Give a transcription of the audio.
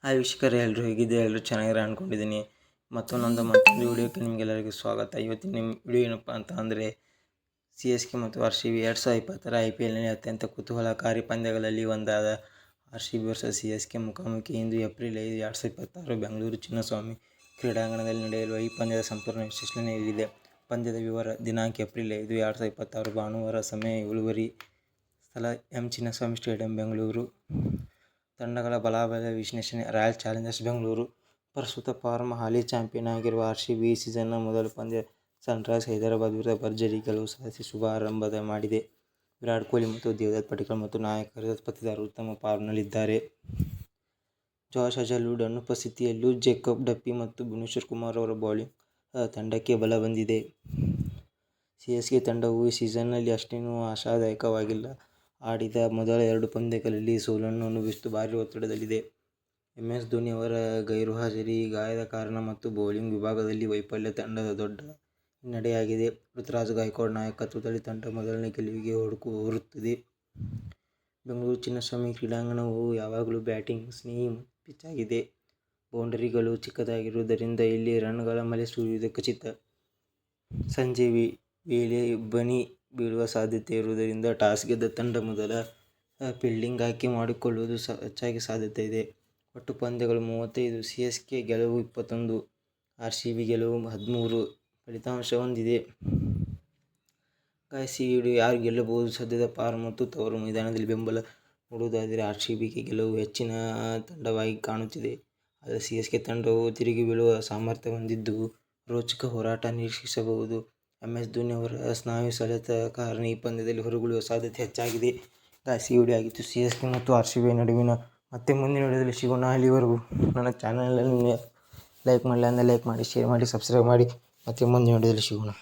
Hi ವೀಕ್ಷಕರೇ, ಎಲ್ಲರೂ ಹೇಗಿದ್ದೆ? ಎಲ್ಲರೂ ಚೆನ್ನಾಗಿರೋ ಅಂದ್ಕೊಂಡಿದ್ದೀನಿ. ಮತ್ತೊಂದು ವಿಡಿಯೋಕ್ಕೆ ನಿಮಗೆಲ್ಲರಿಗೂ ಸ್ವಾಗತ. ಇವತ್ತಿನ ನಿಮ್ಮ ವಿಡಿಯೋ ಏನಪ್ಪ ಅಂತ ಅಂದರೆ, CSK ಮತ್ತು RCB 2020 IPLನಲ್ಲಿ ಅತ್ಯಂತ ಕುತೂಹಲಕಾರಿ ಪಂದ್ಯಗಳಲ್ಲಿ ಒಂದಾದ RCB ವರ್ಸಸ್ CSK ಮುಖಾಮುಖಿ ಇಂದು ಏಪ್ರಿಲ್ 5, 2026 ಬೆಂಗಳೂರು ಚಿನ್ನಸ್ವಾಮಿ ಕ್ರೀಡಾಂಗಣದಲ್ಲಿ ನಡೆಯಲಿರುವ ಈ ಪಂದ್ಯದ ಸಂಪೂರ್ಣ ವಿಶ್ಲೇಷಣೆ ಇಲ್ಲಿದೆ. ಪಂದ್ಯದ ವಿವರ. ದಿನಾಂಕ ಏಪ್ರಿಲ್ 5, 2026 ಭಾನುವಾರ. ಸಮಯ 7:15. ಸ್ಥಳ ಎಂ ಚಿನ್ನಸ್ವಾಮಿ ಸ್ಟೇಡಿಯಂ, ಬೆಂಗಳೂರು. ತಂಡಗಳ ಬಲಾಬಲ ವಿಶ್ಲೇಷಣೆ. ರಾಯಲ್ ಚಾಲೆಂಜರ್ಸ್ ಬೆಂಗಳೂರು ಪ್ರಸ್ತುತ ಫಾರ್ಮ್ ಹಾಲಿ ಚಾಂಪಿಯನ್ ಆಗಿರುವ RCB ಈ ಸೀಸನ್ನ ಮೊದಲ ಪಂದ್ಯ ಸನ್ರೈಸರ್ಸ್ ಹೈದರಾಬಾದ್ ವಿರುದ್ಧ ಭರ್ಜರಿ ಗೆಲುವು ಸಾಧಿಸಿ ಶುಭಾರಂಭ ಮಾಡಿದೆ. ವಿರಾಟ್ ಕೊಹ್ಲಿ ಮತ್ತು ದೇವದತ್ ಪಡಿಕ್ಕಲ್ ಮತ್ತು ನಾಯಕ ರಜತ್ ಪತಿದಾರ್ ಉತ್ತಮ ಫಾರ್ಮ್ನಲ್ಲಿದ್ದಾರೆ. ಜಾಶ್ ಹಜಲ್ವುಡ್ ಅನುಪಸ್ಥಿತಿಯಲ್ಲೂ ಜೇಕಬ್ ಡಫಿ ಮತ್ತು ಭುವನೇಶ್ವರ್ ಕುಮಾರ್ ಅವರ ಬೌಲಿಂಗ್ ತಂಡಕ್ಕೆ ಬಲ ಬಂದಿದೆ. CSK ತಂಡವು ಈ ಸೀಸನ್ನಲ್ಲಿ ಅಷ್ಟೇನೂ ಆಶಾದಾಯಕವಾಗಿಲ್ಲ. ಆಡಿದ ಮೊದಲ 2 ಪಂದ್ಯಗಳಲ್ಲಿ ಸೋಲನ್ನು ಅನುಭವಿಸಿದ್ದು ಭಾರೀ ಒತ್ತಡದಲ್ಲಿದೆ. MS ಧೋನಿ ಅವರ ಗೈರುಹಾಜರಿ, ಗಾಯದ ಕಾರಣ ಮತ್ತು ಬೌಲಿಂಗ್ ವಿಭಾಗದಲ್ಲಿ ವೈಫಲ್ಯ ತಂಡದ ದೊಡ್ಡ ಹಿನ್ನಡೆಯಾಗಿದೆ. ಋತುರಾಜ್ ಗಾಯಕ್ವಾಡ್ ನಾಯಕತ್ವದಲ್ಲಿ ತಂಡ ಮೊದಲನೇ ಗೆಲುವಿಗೆ ಹೊರಟಿದೆ. ಬೆಂಗಳೂರು ಚಿನ್ನಸ್ವಾಮಿ ಕ್ರೀಡಾಂಗಣವು ಯಾವಾಗಲೂ ಬ್ಯಾಟಿಂಗ್ ಸ್ನೇಹಿ ಪಿಚ್ ಆಗಿದೆ. ಬೌಂಡರಿಗಳು ಚಿಕ್ಕದಾಗಿರುವುದರಿಂದ ಇಲ್ಲಿ ರನ್ಗಳ ಮಳೆ ಸುರಿಯುವುದು ಖಚಿತ. ಸಂಜೆ ವೇಳೆ ಇಬ್ಬನಿ ಬೀಳುವ ಸಾಧ್ಯತೆ ಇರುವುದರಿಂದ ಟಾಸ್ ಗೆದ್ದ ತಂಡ ಮೊದಲ ಫೀಲ್ಡಿಂಗ್ ಆಯ್ಕೆ ಮಾಡಿಕೊಳ್ಳುವುದು ಹೆಚ್ಚಾಗಿ ಸಾಧ್ಯತೆ ಇದೆ. ಒಟ್ಟು ಪಂದ್ಯಗಳು 35. CSK ಗೆಲುವು 21, RCB ಗೆಲುವು 13 ಫಲಿತಾಂಶ ಹೊಂದಿದೆ. ಗಾಯ್ಸ್, ಈ ವಿಡಿಯೋ ಯಾರು ಗೆಲ್ಲಬಹುದು? ಸದ್ಯದ ಫಾರ್ಮ್ ಮತ್ತು ತವರು ಮೈದಾನದಲ್ಲಿ ಬೆಂಬಲ ನೋಡುವುದಾದರೆ RCBಗೆ ಗೆಲುವು ಹೆಚ್ಚಿನ ತಂಡವಾಗಿ ಕಾಣುತ್ತಿದೆ. ಆದರೆ CSK ತಂಡವು ತಿರುಗಿ ಬೀಳುವ ಸಾಮರ್ಥ್ಯ ಹೊಂದಿದ್ದು, ರೋಚಕ ಹೋರಾಟ ನಿರೀಕ್ಷಿಸಬಹುದು. MS ಧೋನಿ ಅವರ ಸ್ನಾಯು ಸೆಳೆತ ಕಾರಣ ಈ ಪಂದ್ಯದಲ್ಲಿ ಹೊರಗುಳಿಯುವ ಸಾಧ್ಯತೆ ಹೆಚ್ಚಾಗಿದೆ. ಗಾಯ್ಸ್, ಈ ವಿಡಿಯೋ ಆಗಿತ್ತು CSK ಮತ್ತು RCB ನಡುವಿನ. ಮತ್ತೆ ಮುಂದಿನ ವಿಡಿಯೋದಲ್ಲಿ ಸಿಗೋಣ. ಅಲ್ಲಿವರೆಗೂ ನನ್ನ ಚಾನಲನ್ನು ಲೈಕ್ ಮಾಡಲಿ ಅಂದರೆ ಲೈಕ್ ಮಾಡಿ, ಶೇರ್ ಮಾಡಿ, ಸಬ್ಸ್ಕ್ರೈಬ್ ಮಾಡಿ. ಮತ್ತೆ ಮುಂದಿನ ವಿಡಿಯೋದಲ್ಲಿ ಸಿಗೋಣ.